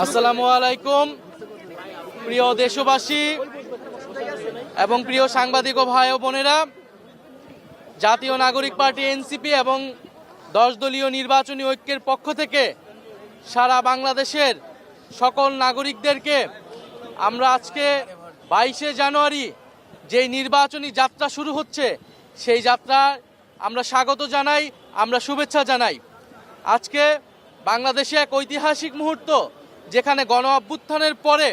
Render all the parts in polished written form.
আসসালামু আলাইকুম প্রিয় দেশবাসী এবং প্রিয় সাংবাদিক ও ভাই ও বোনেরা, জাতীয় নাগরিক পার্টি এনসিপি এবং 10 দলীয় নির্বাচনী ঐক্যের পক্ষ থেকে সারা বাংলাদেশের সকল নাগরিকদেরকে আমরা আজকে 22শে জানুয়ারি যেই নির্বাচনী যাত্রা শুরু হচ্ছে সেই যাত্রায় আমরা স্বাগত জানাই, আমরা শুভেচ্ছা জানাই। আজকে বাংলাদেশে এক ঐতিহাসিক মুহূর্ত, যেখানে গণ অভ্যুত্থানের পরে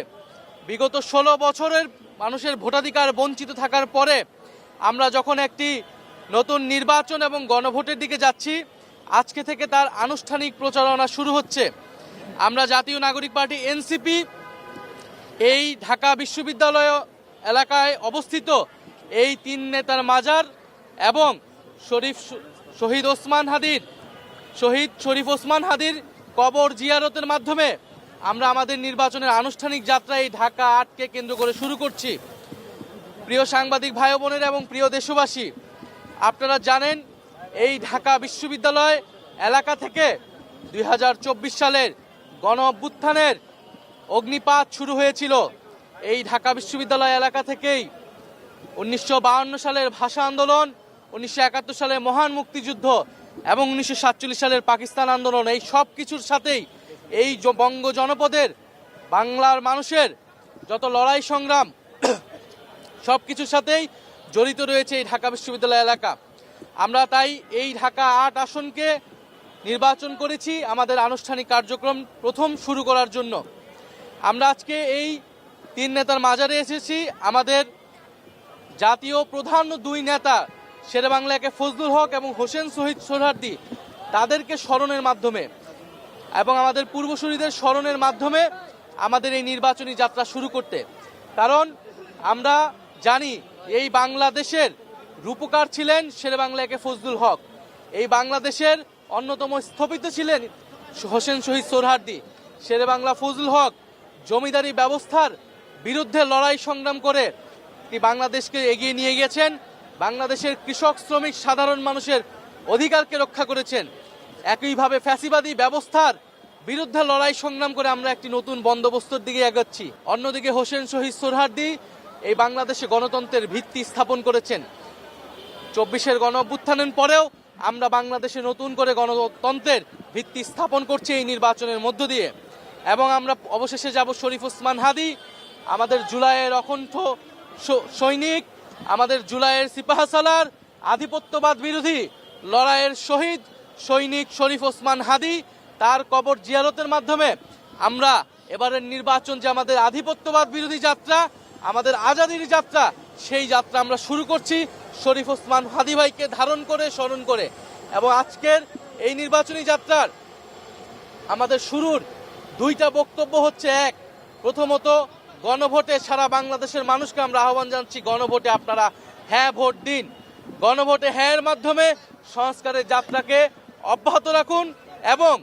বিগত 16 বছরের মানুষের ভোটাধিকার বঞ্চিত থাকার পরে আমরা যখন একটি নতুন নির্বাচন এবং গণভোটের দিকে যাচ্ছি, আজকে থেকে তার আনুষ্ঠানিক প্রচারণা শুরু হচ্ছে। আমরা জাতীয় নাগরিক পার্টি এনসিপি এই ঢাকা বিশ্ববিদ্যালয় এলাকায় অবস্থিত এই 3 নেতার মাজার এবং শহীদ শরীফ ওসমান হাদির কবর জিয়ারতের মাধ্যমে আমরা আমাদের নির্বাচনের আনুষ্ঠানিক যাত্রা এই ঢাকা 8কে কেন্দ্র করে শুরু করছি। প্রিয় সাংবাদিক ভাই বোনেরা এবং প্রিয় দেশবাসী, আপনারা জানেন এই ঢাকা বিশ্ববিদ্যালয় এলাকা থেকে 2024 সালের গণ অভ্যুত্থানের অগ্নিপাত শুরু হয়েছিল। এই ঢাকা বিশ্ববিদ্যালয় এলাকা থেকেই 1952 সালের ভাষা আন্দোলন, 1971 সালের মহান মুক্তিযুদ্ধ এবং 1947 সালের পাকিস্তান আন্দোলন, এই সব কিছুর সাথেই এই বঙ্গ জনপদের বাংলার মানুষের যত লড়াই সংগ্রাম সব কিছুর সাথেই জড়িত রয়েছে এই ঢাকা বিশ্ববিদ্যালয় এলাকা। আমরা তাই এই ঢাকা 8 আসনকে নির্বাচন করেছি আমাদের আনুষ্ঠানিক কার্যক্রম প্রথম শুরু করার জন্য। আমরা আজকে এই 3 নেতার মাজারে এসেছি আমাদের জাতীয় প্রধান 2 নেতা শেরেবাংলা একে ফজলুল হক এবং হোসেন শহীদ সোহরাওয়ার্দী, তাদেরকে স্মরণের মাধ্যমে এবং আমাদের পূর্বসূরীদের স্মরণের মাধ্যমে আমাদের এই নির্বাচনী যাত্রা শুরু করতে। কারণ আমরা জানি এই বাংলাদেশের রূপকার ছিলেন শেরেবাংলা একে ফজলুল হক, এই বাংলাদেশের অন্যতম স্থপতি ছিলেন হোসেন শহীদ সোহরাওয়ার্দী। শেরেবাংলা ফজলুল হক জমিদারি ব্যবস্থার বিরুদ্ধে লড়াই সংগ্রাম করে বাংলাদেশকে এগিয়ে নিয়ে গেছেন, বাংলাদেশের কৃষক শ্রমিক সাধারণ মানুষের অধিকারকে রক্ষা করেছেন। একইভাবে ফ্যাসিবাদী ব্যবস্থার বিরুদ্ধে লড়াই সংগ্রাম করে আমরা একটি নতুন বন্দোবস্তর দিকে এগোচ্ছি। অন্যদিকে হোসেন শহীদ সোহরাওয়ার্দী এই বাংলাদেশে গণতন্ত্রের ভিত্তি স্থাপন করেছেন। 24-এর গণ অভ্যুত্থানের পরেও আমরা বাংলাদেশে নতুন করে গণতন্ত্রের ভিত্তি স্থাপন করছি এই নির্বাচনের মধ্য দিয়ে। এবং আমরা অবশেষে যাব শরীফ ওসমান হাদি, আমাদের জুলাইয়ের অকণ্ঠ সৈনিক, আমাদের জুলাইয়ের সিপাহসালার, আধিপত্যবাদ বিরোধী লড়াইয়ের শহীদ সৈনিক শরীফ ওসমান হাদি, তার কবর জিয়ারতের মাধ্যমে আমরা এবারের নির্বাচন যে আমাদের আধিপত্যবাদ বিরোধী যাত্রা, আমাদের আজাদির যাত্রা, সেই যাত্রা আমরা শুরু করছি শরীফ ওসমান হাদি ভাইকে ধারণ করে, স্মরণ করে। এবং আজকের এই নির্বাচনী যাত্রার আমাদের শুরুর 2টা বক্তব্য হচ্ছে, এক, প্রথমত গণভোটে সারা বাংলাদেশের মানুষকে আমরা আহ্বান জানাচ্ছি, গণভোটে আপনারা হ্যাঁ ভোট দিন। গণভোটে হ্যাঁর মাধ্যমে সংস্কারের যাত্রাকে অব্যাহত রাখুন এবং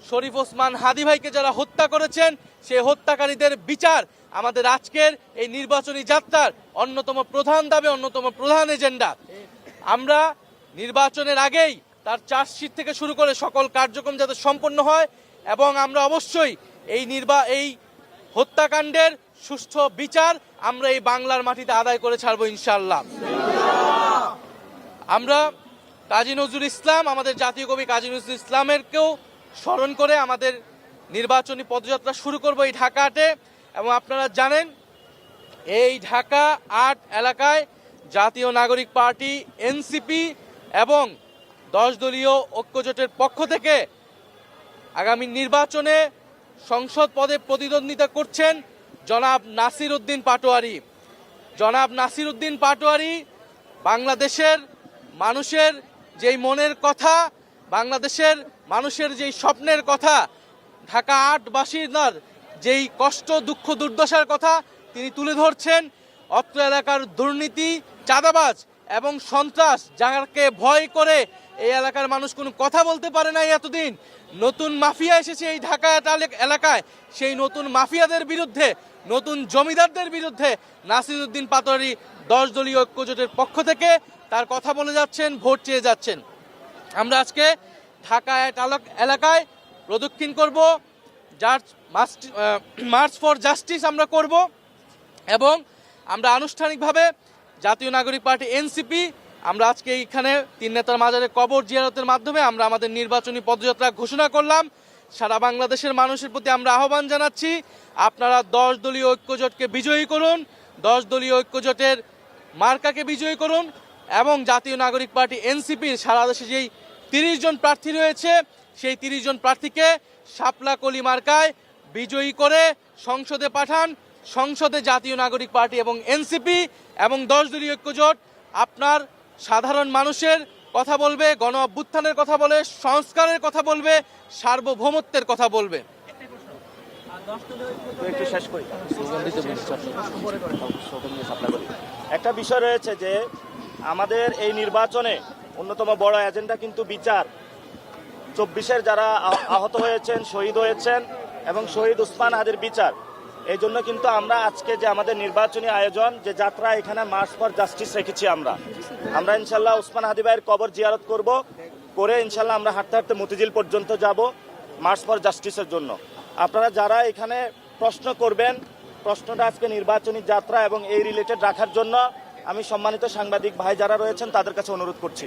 শরীফ ওসমান হাদি ভাইকে যারা হত্যা করেছেন সেই হত্যাকারীদের বিচার আমাদের আজকের এই নির্বাচনী যাত্রার অন্যতম প্রধান দাবি, অন্যতম প্রধান এজেন্ডা। আমরা নির্বাচনের আগেই তার চার্জশিট থেকে শুরু করে সকল কার্যক্রম যাতে সম্পন্ন হয় এবং আমরা অবশ্যই এই হত্যাকাণ্ডের সুষ্ঠু বিচার আমরা এই বাংলার মাটিতে আদায় করে ছাড়বো ইনশাআল্লাহ। আমরা কাজী নজরুল ইসলাম, আমাদের জাতীয় কবি কাজী নজরুল ইসলামেরকেও স্মরণ করে আমাদের নির্বাচনী পদযাত্রা শুরু করব এই ঢাকা 8-এ। এবং আপনারা জানেন এই ঢাকা 8 এলাকায় জাতীয় নাগরিক পার্টি এনসিপি এবং 10 দলীয় ঐক্যজোটের পক্ষ থেকে আগামী নির্বাচনে সংসদ পদে প্রতিদ্বন্দ্বিতা করছেন জনাব নাসির উদ্দিন পাটোয়ারি। জনাব নাসির উদ্দিন পাটোয়ারি বাংলাদেশের মানুষের যেই মনের কথা, বাংলাদেশের মানুষের যেই স্বপ্নের কথা, ঢাকা 8 বাসিন্দার যেই কষ্ট দুঃখ দুর্দশার কথা তিনি তুলে ধরছেন। অত্র এলাকার দুর্নীতি, চাঁদাবাজ এবং সন্ত্রাস, যাকে ভয় করে এই এলাকার মানুষ কোনো কথা বলতে পারে না এতদিন, নতুন মাফিয়া এসেছে এই ঢাকা এলাকায়, সেই নতুন মাফিয়াদের বিরুদ্ধে, নতুন জমিদারদের বিরুদ্ধে নাসির উদ্দিন পাটোয়ারি 10 দলীয় ঐক্যজোটের পক্ষ থেকে তার কথা বলে যাচ্ছেন, ভোট চেয়ে যাচ্ছেন। আমরা আজকে ঢাকা 8 এলাকায় প্রদক্ষিণ করব মার্চ ফর জাস্টিস আমরা করব এবং আমরা আনুষ্ঠানিকভাবে জাতীয় নাগরিক পার্টি এনসিপি আমরা আজকে এইখানে তিন নেতার মাজারে কবর জিয়ারতের মাধ্যমে আমরা আমাদের নির্বাচনী পদযাত্রা ঘোষণা করলাম। সারা বাংলাদেশের মানুষের প্রতি আমরা আহ্বান জানাচ্ছি, আপনারা 10 দলীয় ঐক্যজোটকে বিজয়ী করুন, 10 দলীয় ঐক্যজোটের মার্কাকে বিজয়ী করুন এবং জাতীয় নাগরিক পার্টি এনসিপির সারা দেশে যেই 30 জন প্রার্থী রয়েছে সেই 30 জন প্রার্থীকে শাপলা কলি মার্কায় বিজয়ী করে সংসদে পাঠান। সংসদে জাতীয় নাগরিক পার্টি এবং এনসিপি এবং 10 দলীয় ঐক্যজোট আপনার সাধারণ মানুষের কথা বলবে, গণ অভ্যুত্থানের কথা বলে, সংস্কারের কথা বলবে, সার্বভৌমত্বের কথা বলবে। একটু শেষ করি। একটা বিষয় রয়েছে যে আমাদের এই নির্বাচনে অন্যতম বড় এজেন্ডা কিন্তু বিচার। 24-এর যারা আহত হয়েছেন, শহীদ হয়েছেন এবং শহীদ ওসমান হাদির বিচার। এই জন্য কিন্তু আমরা আজকে যে আমাদের নির্বাচনী আয়োজন, যে যাত্রা, এখানে মার্চ ফর জাস্টিস রেখেছি। আমরা ইনশাল্লাহ ওসমান হাদি ভাইয়ের কবর জিয়ারত করে ইনশাল্লাহ আমরা হাঁটতে হাঁটতে মতিঝিল পর্যন্ত যাব মার্চ ফর জাস্টিসের জন্য। আপনারা যারা এখানে প্রশ্ন করবেন, প্রশ্নটা আজকে নির্বাচনী যাত্রা এবং এই রিলেটেড রাখার জন্য আমি সম্মানিত সাংবাদিক ভাই যারা রয়েছেন তাদের কাছে অনুরোধ করছি।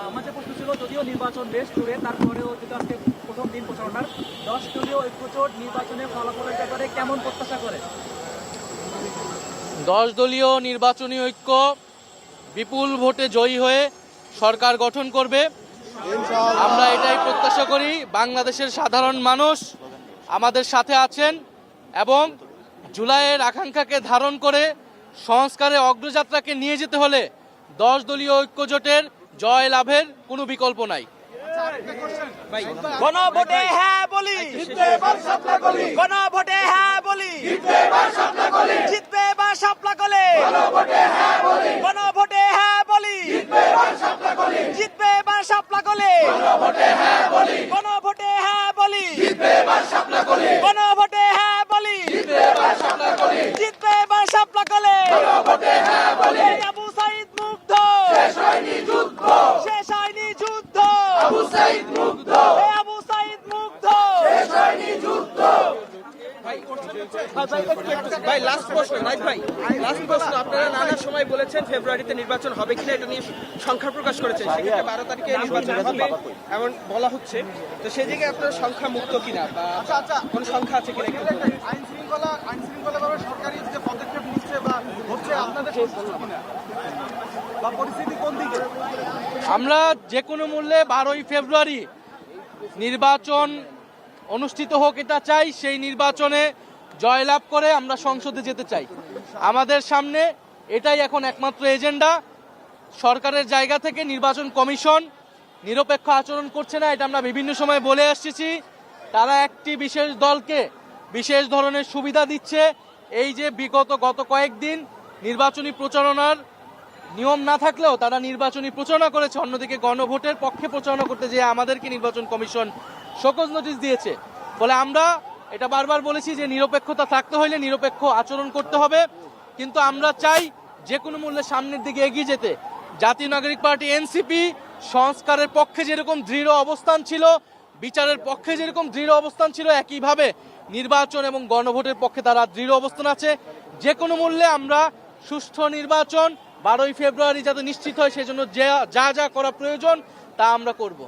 আমাদের প্রশ্ন ছিল, যদিও নির্বাচন বেশ দূরে, তারপরেও যদি আজকে প্রথম দিন প্রচারণার 10 দলীয় ঐক্যজোট নির্বাচনের ফলাফলের ব্যাপারে কেমন প্রত্যাশা করে? 10 দলীয় নির্বাচনী ঐক্য বিপুল ভোটে জয়ী হয়ে সরকার গঠন করবে। আমরা এটাই প্রত্যাশা করি। বাংলাদেশের সাধারণ মানুষ আমাদের সাথে আছেন এবং জুলাইয়ের আকাঙ্ক্ষাকে ধারণ করে সংস্কারের অগ্রযাত্রাকে নিয়ে যেতে হলে 10 দলীয় ঐক্যজোটের জয় লাভের কোনো বিকল্প নাই। গণভোটে হ্যাঁ বলি, গণভোটে হ্যাঁ বলি, জিতবে এবার শাপলা কলি, গণভোটে হ্যাঁ বলি, জিতবে এবার শাপলা কলি, গণভোটে হ্যাঁ বলি, গণভোটে হ্যাঁ বলি, গণভোটে হ্যাঁ বলি, জিতবে এবার শাপলা কলি, গণভোটে হ্যাঁ বলি। আবু সাইদ মুগ্ধ, শেষ হয়নি যুদ্ধ, শেষ হয়নি যুদ্ধ, আবু সাইদ মুগ্ধ, আবু সাইদ মুগ্ধ, শেষ হয়নি যুদ্ধ। ভাই লাস্ট প্রশ্ন, লাস্ট প্রশ্ন। আপনারা নানা সময় বলেছেন ফেব্রুয়ারিতে নির্বাচন হবে কিনা, এটা নিয়ে সংখ্যা প্রকাশ করেছেন। সেক্ষেত্রে 12 তারিখে নির্বাচন হবে এমন বলা হচ্ছে, তো সেই জায়গায় আপনারা সংখ্যা মুক্ত কিনা বা কোন সংখ্যা আছে কিনা? আইন শৃঙ্খলাভাবে সরকারি যে পদক্ষেপ নিচ্ছে বা হচ্ছে, আপনাদের কিনা বা পরিস্থিতি কোন দিকে? আমরা যে কোনো মূল্যে 12ই ফেব্রুয়ারি নির্বাচন অনুষ্ঠিত হোক এটা চাই। সেই নির্বাচনে জয়লাভ করে আমরা সংসদে যেতে চাই। আমাদের সামনে এটাই এখন একমাত্র এজেন্ডা। সরকারের জায়গা থেকে নির্বাচন কমিশন নিরপেক্ষ আচরণ করছে না, এটা আমরা বিভিন্ন সময় বলে আসছি। তারা একটি বিশেষ দলকে বিশেষ ধরনের সুবিধা দিচ্ছে। এই যে গত কয়েকদিন নির্বাচনী প্রচারণার নিয়ম না থাকলেও তারা নির্বাচনী প্রচারণা করেছে, অন্যদিকে গণভোটের পক্ষে প্রচারণা করতে যেয়ে আমাদেরকে নির্বাচন কমিশন শোকজ নোটিশ দিয়েছে। ফলে আমরা এটা বারবার বলেছি যে নিরপেক্ষতা থাকতে হলে নিরপেক্ষ আচরণ করতে হবে, কিন্তু আমরা চাই যে কোনো মূল্যে সামনের দিকে এগিয়ে যেতে। জাতীয় নাগরিক পার্টি এনসিপি সংস্কারের পক্ষে যেরকম দৃঢ় অবস্থান ছিল, বিচারের পক্ষে যেরকম দৃঢ় অবস্থান ছিল, একইভাবে নির্বাচন এবং গণভোটের পক্ষে তারা দৃঢ় অবস্থান আছে। যে কোনো মূল্যে আমরা সুষ্ঠু নির্বাচন 12ই ফেব্রুয়ারি যাতে নিশ্চিত হয়, সেজন্য যা যা করা প্রয়োজন তা আমরা করব।